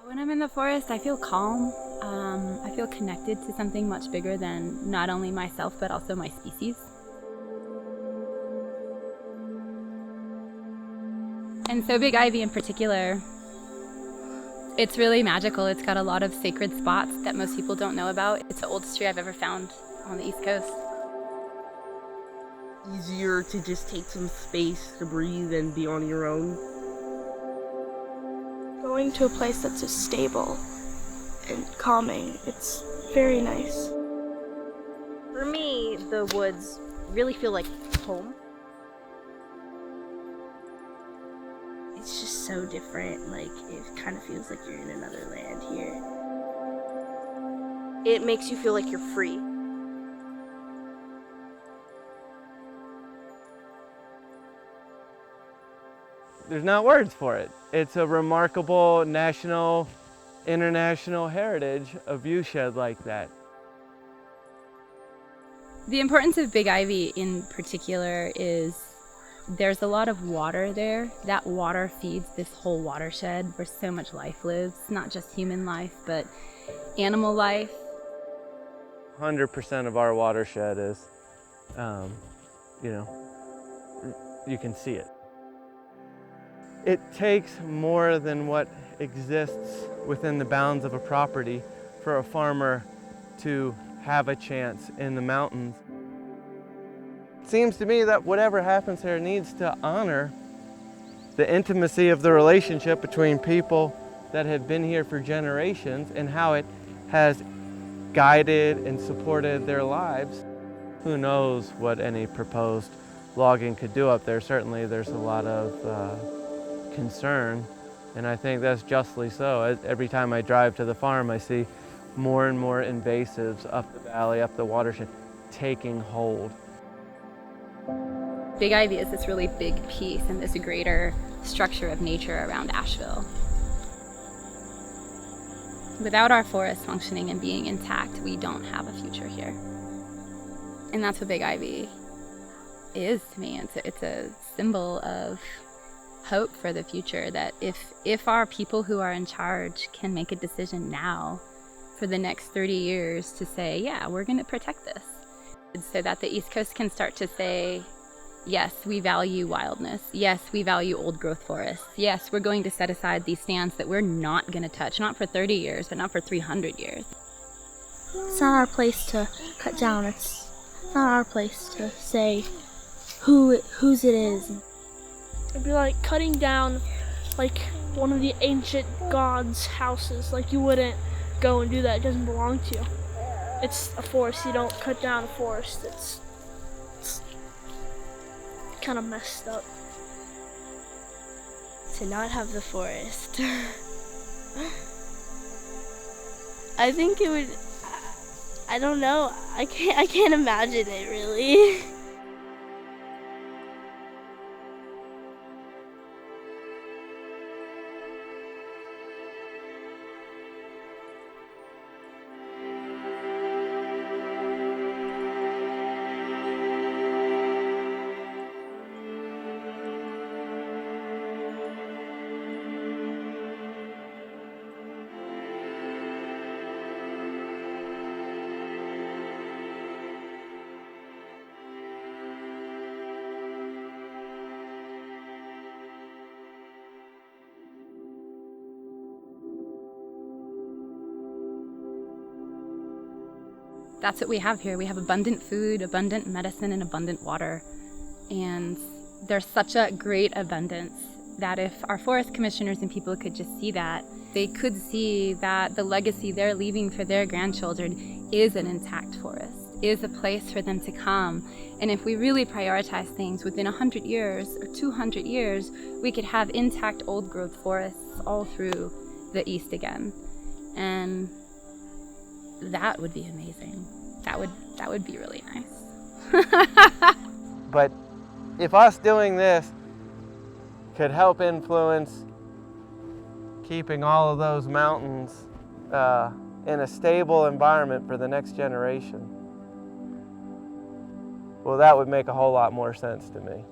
When I'm in the forest, I feel calm. I feel connected to something much bigger than not only myself, but also my species. And so Big Ivy in particular, it's really magical. It's got a lot of sacred spots that most people don't know about. It's the oldest tree I've ever found on the East Coast. Easier to just take some space to breathe and be on your own. Going to a place that's just stable and calming, it's very nice. For me, the woods really feel like home. It's just so different, like it kind of feels like you're in another land here. It makes you feel like you're free. There's not words for it. It's a remarkable national, international heritage, a viewshed like that. The importance of Big Ivy in particular is there's a lot of water there. That water feeds this whole watershed where so much life lives, not just human life, but animal life. 100% of our watershed is, you can see it. It takes more than what exists within the bounds of a property for a farmer to have a chance in the mountains. It seems to me that whatever happens here needs to honor the intimacy of the relationship between people that have been here for generations and how it has guided and supported their lives. Who knows what any proposed logging could do up there. Certainly there's a lot of concern, and I think that's justly so. Every time I drive to the farm, I see more and more invasives up the valley, up the watershed, taking hold. Big Ivy is this really big piece in this greater structure of nature around Asheville. Without our forest functioning and being intact, we don't have a future here. And that's what Big Ivy is to me. It's a symbol of hope for the future, that if our people who are in charge can make a decision now for the next 30 years to say, yeah, we're going to protect this, so that the East Coast can start to say, yes, we value wildness. Yes, we value old growth forests. Yes, we're going to set aside these stands that we're not going to touch, not for 30 years, but not for 300 years. It's not our place to cut down. It's not our place to say whose it is. It'd be like cutting down like one of the ancient gods' houses. Like you wouldn't go and do that. It doesn't belong to you. It's a forest. You don't cut down a forest. It's kind of messed up. To not have the forest. I think it would, I don't know. I can't imagine it really. That's what we have here. We have abundant food, abundant medicine, and abundant water. And there's such a great abundance that if our forest commissioners and people could just see that, they could see that the legacy they're leaving for their grandchildren is an intact forest, is a place for them to come. And if we really prioritize things, within 100 years or 200 years, we could have intact old growth forests all through the East again. And that would be amazing. That would be really nice. But if us doing this could help influence keeping all of those mountains in a stable environment for the next generation, well, that would make a whole lot more sense to me.